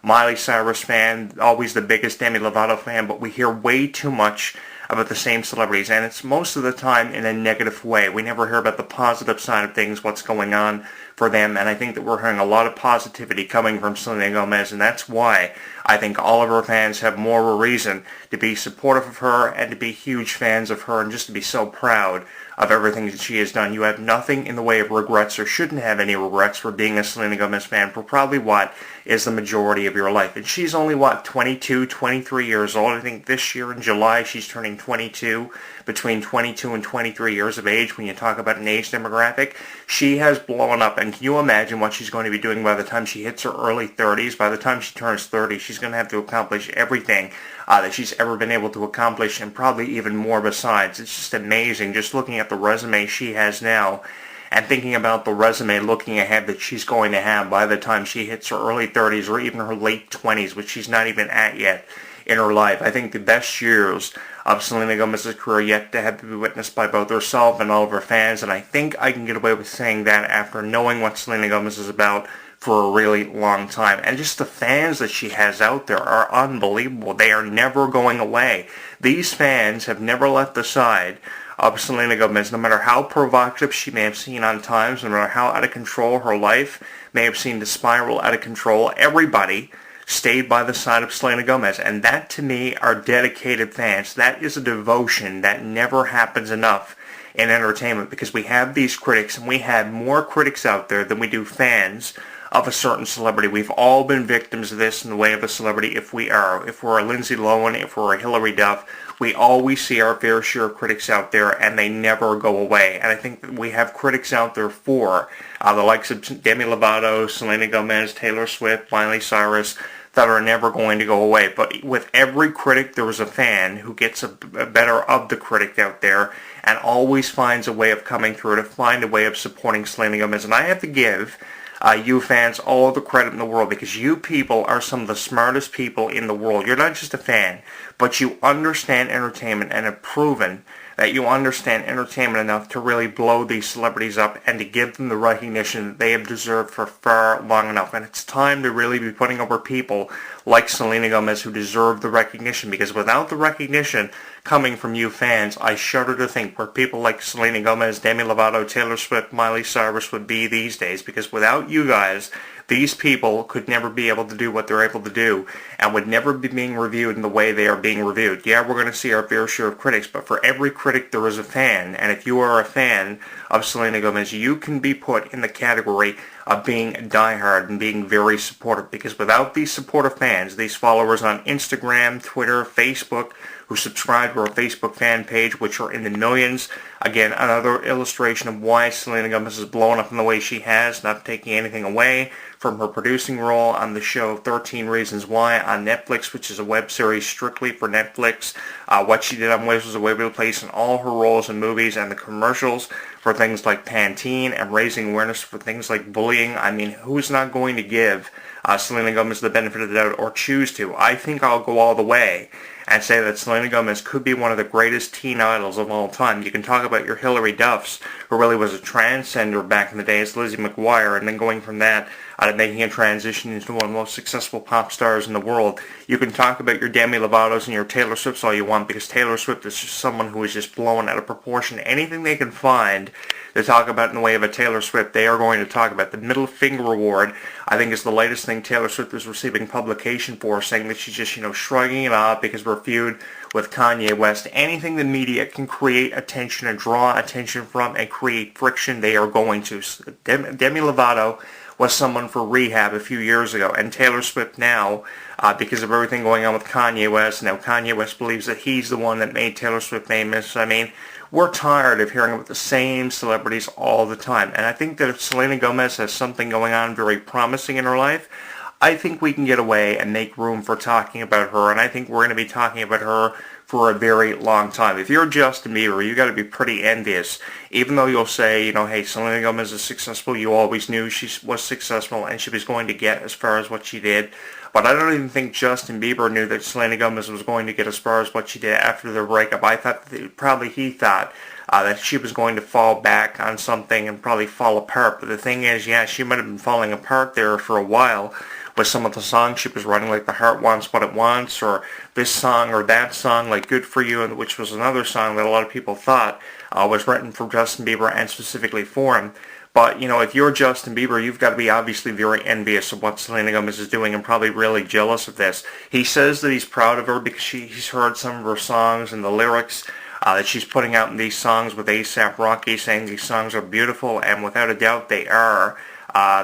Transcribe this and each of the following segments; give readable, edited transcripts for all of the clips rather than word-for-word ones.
Miley Cyrus fan, always the biggest Demi Lovato fan, but we hear way too much about the same celebrities, and it's most of the time in a negative way. We never hear about the positive side of things, what's going on for them, and I think that we're hearing a lot of positivity coming from Selena Gomez, and that's why I think all of her fans have more of a reason to be supportive of her and to be huge fans of her and just to be so proud of everything that she has done. You have nothing in the way of regrets or shouldn't have any regrets for being a Selena Gomez fan for probably what is the majority of your life. And she's only, 22, 23 years old. I think this year in July she's turning 22, between 22 and 23 years of age when you talk about an age demographic. She has blown up, and can you imagine what she's going to be doing by the time she hits her early 30s? By the time she turns 30, she's going to have to accomplish everything that she's ever been able to accomplish, and probably even more besides. It's just amazing just looking at the resume she has now and thinking about the resume looking ahead that she's going to have by the time she hits her early 30s or even her late 20s, which she's not even at yet in her life. I think the best years of Selena Gomez's career yet to have to be witnessed by both herself and all of her fans, and I think I can get away with saying that after knowing what Selena Gomez is about for a really long time. And just the fans that she has out there are unbelievable. They are never going away. These fans have never left the side of Selena Gomez, no matter how provocative she may have seemed on times, no matter how out of control her life may have seemed to spiral out of control. Everybody stayed by the side of Selena Gomez, and that to me are dedicated fans. That is a devotion that never happens enough in entertainment, because we have these critics, and we have more critics out there than we do fans of a certain celebrity. We've all been victims of this in the way of a celebrity. If we're a Lindsay Lohan, if we're a Hilary Duff, we always see our fair share of critics out there, and they never go away. And I think that we have critics out there for the likes of Demi Lovato, Selena Gomez, Taylor Swift, Miley Cyrus, that are never going to go away. But with every critic, there is a fan who gets a better of the critic out there and always finds a way of coming through to find a way of supporting Selena Gomez. And I have to give you fans all the credit in the world, because you people are some of the smartest people in the world. You're not just a fan, but you understand entertainment and have proven that you understand entertainment enough to really blow these celebrities up and to give them the recognition that they have deserved for far long enough. And it's time to really be putting over people like Selena Gomez who deserve the recognition, because without the recognition coming from you fans, I shudder to think where people like Selena Gomez, Demi Lovato, Taylor Swift, Miley Cyrus would be these days. Because without you guys, these people could never be able to do what they're able to do and would never be being reviewed in the way they are being reviewed. Yeah, we're going to see our fair share of critics, but for every critic there is a fan. And if you are a fan of Selena Gomez, you can be put in the category of being diehard and being very supportive. Because without these supportive fans, these followers on Instagram, Twitter, Facebook, who subscribe to our Facebook fan page, which are in the millions. Again, another illustration of why Selena Gomez is blowing up in the way she has, not taking anything away from her producing role on the show 13 Reasons Why on Netflix, which is a web series strictly for Netflix. What she did on Wiz was a Waverly Place in all her roles in movies and the commercials for things like Pantene and raising awareness for things like bullying. I mean, who's not going to give Selena Gomez the benefit of the doubt or choose to? I think I'll go all the way and say that Selena Gomez could be one of the greatest teen idols of all time. You can talk about your Hilary Duffs, who really was a transcender back in the day as Lizzie McGuire, and then going from that to making a transition into one of the most successful pop stars in the world. You can talk about your Demi Lovatos and your Taylor Swifts all you want, because Taylor Swift is just someone who is just blown out of proportion. Anything they can find to talk about in the way of a Taylor Swift, they are going to talk about. The Middle Finger Award, I think, is the latest thing Taylor Swift is receiving publication for, saying that she's just, shrugging it off because we're feud with Kanye West. Anything the media can create attention and draw attention from and create friction, they are going to. Demi Lovato was someone for rehab a few years ago, and Taylor Swift now, because of everything going on with Kanye West, now Kanye West believes that he's the one that made Taylor Swift famous. I mean, we're tired of hearing about the same celebrities all the time, and I think that if Selena Gomez has something going on very promising in her life, I think we can get away and make room for talking about her, and I think we're going to be talking about her for a very long time. If you're Justin Bieber, you got to be pretty envious. Even though you'll say, hey, Selena Gomez is successful, you always knew she was successful and she was going to get as far as what she did. But I don't even think Justin Bieber knew that Selena Gomez was going to get as far as what she did after their breakup. I thought probably he thought that she was going to fall back on something and probably fall apart. But the thing is, yeah, she might have been falling apart there for a while with some of the songs she was writing, like The Heart Wants What It Wants, or this song or that song, like Good For You, which was another song that a lot of people thought was written for Justin Bieber and specifically for him. But, if you're Justin Bieber, you've got to be obviously very envious of what Selena Gomez is doing and probably really jealous of this. He says that he's proud of her because he's heard some of her songs and the lyrics that she's putting out in these songs with A$AP Rocky, saying these songs are beautiful, and without a doubt they are.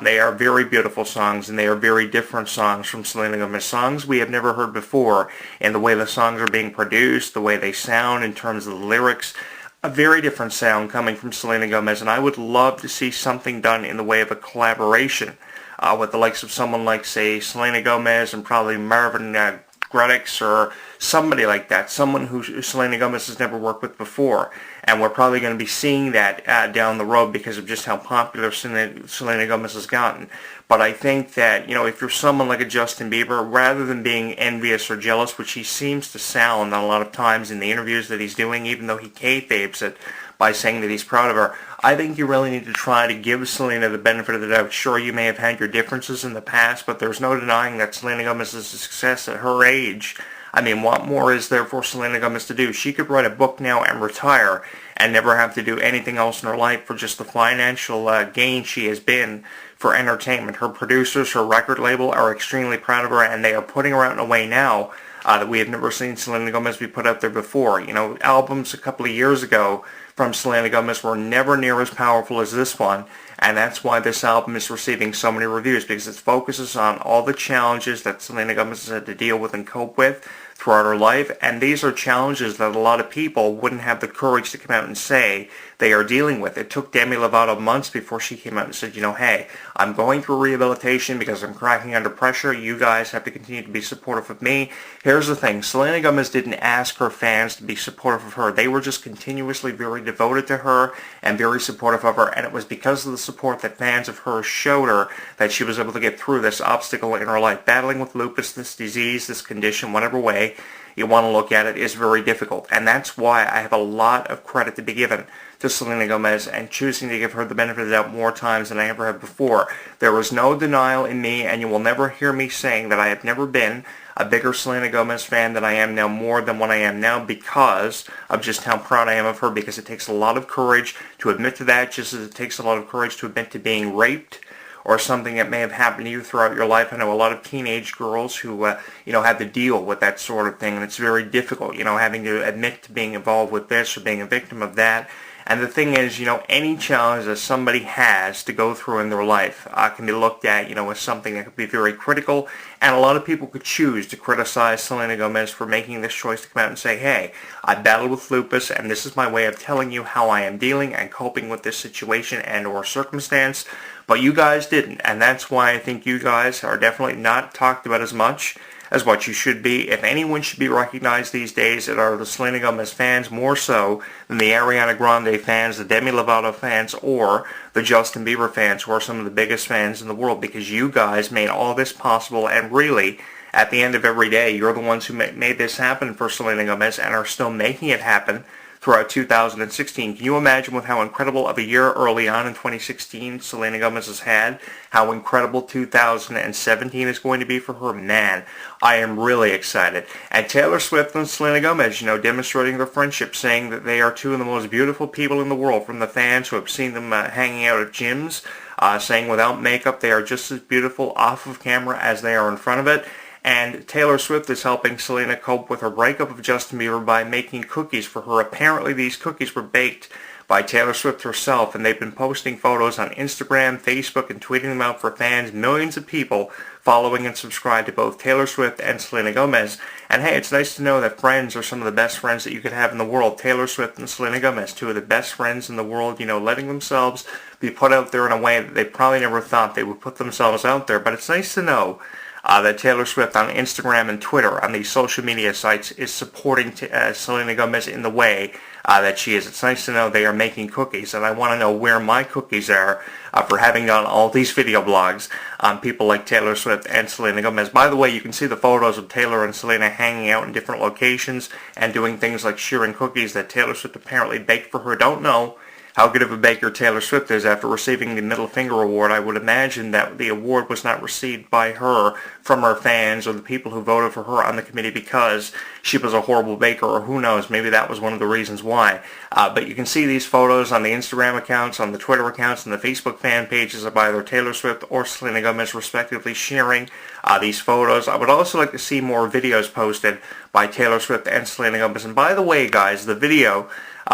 They are very beautiful songs, and they are very different songs from Selena Gomez. Songs we have never heard before, and the way the songs are being produced, the way they sound in terms of the lyrics. A very different sound coming from Selena Gomez, and I would love to see something done in the way of a collaboration with the likes of someone like, say, Selena Gomez and probably Marvin Gaye or somebody like that, someone who Selena Gomez has never worked with before. And we're probably going to be seeing that down the road because of just how popular Selena Gomez has gotten. But I think that, if you're someone like a Justin Bieber, rather than being envious or jealous, which he seems to sound a lot of times in the interviews that he's doing, even though he kayfabes it by saying that he's proud of her, I think you really need to try to give Selena the benefit of the doubt. Sure, you may have had your differences in the past, but there's no denying that Selena Gomez is a success at her age. I mean, what more is there for Selena Gomez to do? She could write a book now and retire and never have to do anything else in her life for just the financial gain she has been for entertainment. Her producers, her record label are extremely proud of her, and they are putting her out in a way now that we have never seen Selena Gomez be put out there before. Albums a couple of years ago from Selena Gomez were never near as powerful as this one, and that's why this album is receiving so many reviews, because it focuses on all the challenges that Selena Gomez has had to deal with and cope with throughout her life, and these are challenges that a lot of people wouldn't have the courage to come out and say they are dealing with. It took Demi Lovato months before she came out and said, hey, I'm going through rehabilitation because I'm cracking under pressure. You guys have to continue to be supportive of me. Here's the thing. Selena Gomez didn't ask her fans to be supportive of her. They were just continuously very devoted to her and very supportive of her, and it was because of the support that fans of hers showed her that she was able to get through this obstacle in her life. Battling with lupus, this disease, this condition, whatever way you want to look at it, is very difficult. And that's why I have a lot of credit to be given to Selena Gomez and choosing to give her the benefit of the doubt more times than I ever have before. There was no denial in me, and you will never hear me saying that I have never been a bigger Selena Gomez fan than I am now, more than what I am now, because of just how proud I am of her, because it takes a lot of courage to admit to that, just as it takes a lot of courage to admit to being raped or something that may have happened to you throughout your life. I know a lot of teenage girls who, have to deal with that sort of thing, and it's very difficult, having to admit to being involved with this or being a victim of that. And the thing is, any challenge that somebody has to go through in their life can be looked at, as something that could be very critical. And a lot of people could choose to criticize Selena Gomez for making this choice to come out and say, hey, I battled with lupus, and this is my way of telling you how I am dealing and coping with this situation and or circumstance. But you guys didn't, and that's why I think you guys are definitely not talked about as much as what you should be. If anyone should be recognized these days, it are the Selena Gomez fans, more so than the Ariana Grande fans, the Demi Lovato fans, or the Justin Bieber fans, who are some of the biggest fans in the world, because you guys made all this possible, and really, at the end of every day, you're the ones who made this happen for Selena Gomez and are still making it happen throughout 2016. Can you imagine with how incredible of a year early on in 2016 Selena Gomez has had, how incredible 2017 is going to be for her? Man, I am really excited. And Taylor Swift and Selena Gomez, demonstrating their friendship, saying that they are two of the most beautiful people in the world, from the fans who have seen them hanging out at gyms, saying without makeup they are just as beautiful off of camera as they are in front of it. And Taylor Swift is helping Selena cope with her breakup of Justin Bieber by making cookies for her. Apparently these cookies were baked by Taylor Swift herself, and they've been posting photos on Instagram, Facebook, and tweeting them out for fans. Millions of people following and subscribed to both Taylor Swift and Selena Gomez. And hey, it's nice to know that friends are some of the best friends that you could have in the world. Taylor Swift and Selena Gomez, two of the best friends in the world, letting themselves be put out there in a way that they probably never thought they would put themselves out there. But it's nice to know that Taylor Swift on Instagram and Twitter, on these social media sites, is supporting Selena Gomez in the way that she is. It's nice to know they are making cookies, and I want to know where my cookies are for having done all these video blogs on people like Taylor Swift and Selena Gomez. By the way, you can see the photos of Taylor and Selena hanging out in different locations and doing things like sharing cookies that Taylor Swift apparently baked for her. Don't know how good of a baker Taylor Swift is after receiving the Middle Finger Award. I would imagine that the award was not received by her from her fans or the people who voted for her on the committee because she was a horrible baker, or who knows, maybe that was one of the reasons why. But you can see these photos on the Instagram accounts, on the Twitter accounts, and the Facebook fan pages of either Taylor Swift or Selena Gomez respectively sharing these photos. I would also like to see more videos posted by Taylor Swift and Selena Gomez. And by the way, guys, the video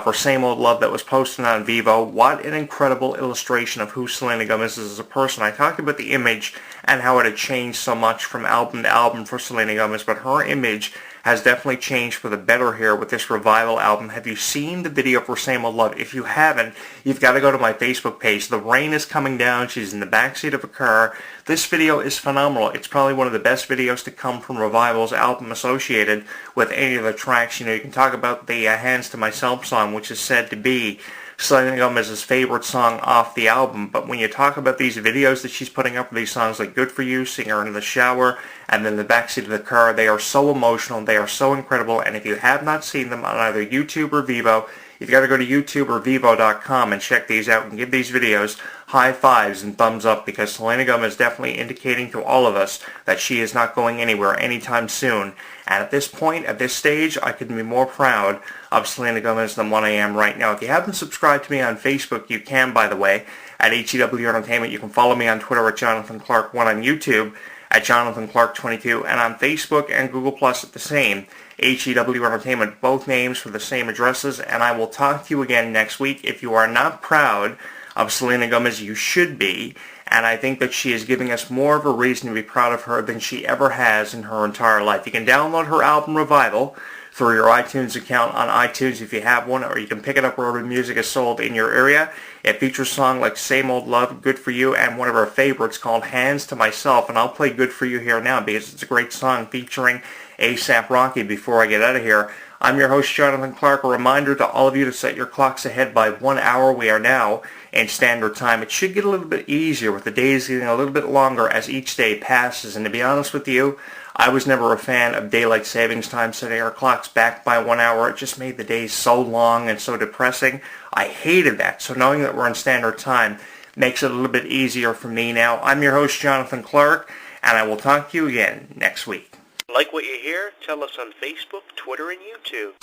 for Same Old Love that was posted on Vivo, what an incredible illustration of who Selena Gomez is as a person. I talked about the image and how it had changed so much from album to album for Selena Gomez, but her image has definitely changed for the better here with this Revival album. Have you seen the video for Same Old Love? If you haven't, you've got to go to my Facebook page. The rain is coming down. She's in the backseat of a car. This video is phenomenal. It's probably one of the best videos to come from Revival's album associated with any of the tracks. You know, you can talk about the Hands to Myself song, which is said to be Selena Gomez's favorite song off the album. But when you talk about these videos that she's putting up for these songs like Good For You, Singer in the Shower, and then the backseat of the car, they are so emotional, they are so incredible, and if you have not seen them on either YouTube or Vivo, you've got to go to YouTube or Vivo.com and check these out and give these videos high fives and thumbs up, because Selena Gomez is definitely indicating to all of us that she is not going anywhere anytime soon. And at this point, at this stage, I couldn't be more proud of Selena Gomez than what I am right now. If you haven't subscribed to me on Facebook, you can, by the way, at HEW Entertainment. You can follow me on Twitter at Jonathan Clarke 1, on YouTube at Jonathan Clarke 22, and on Facebook and Google Plus at the same, HEW Entertainment, both names for the same addresses. And I will talk to you again next week. If you are not proud of Selena Gomez, you should be, and I think that she is giving us more of a reason to be proud of her than she ever has in her entire life. You can download her album Revival through your iTunes account on iTunes if you have one, or you can pick it up wherever music is sold in your area. It features a song like Same Old Love, Good For You, and one of our favorites called Hands to Myself, and I'll play Good For You here now because it's a great song featuring A$AP Rocky before I get out of here. I'm your host, Jonathan Clarke. A reminder to all of you to set your clocks ahead by 1 hour. We are now in standard time. It should get a little bit easier with the days getting a little bit longer as each day passes. And to be honest with you, I was never a fan of daylight savings time, setting our clocks back by 1 hour. It just made the days so long and so depressing. I hated that. So knowing that we're in standard time makes it a little bit easier for me now. I'm your host, Jonathan Clarke, and I will talk to you again next week. Like what you hear? Tell us on Facebook, Twitter, and YouTube.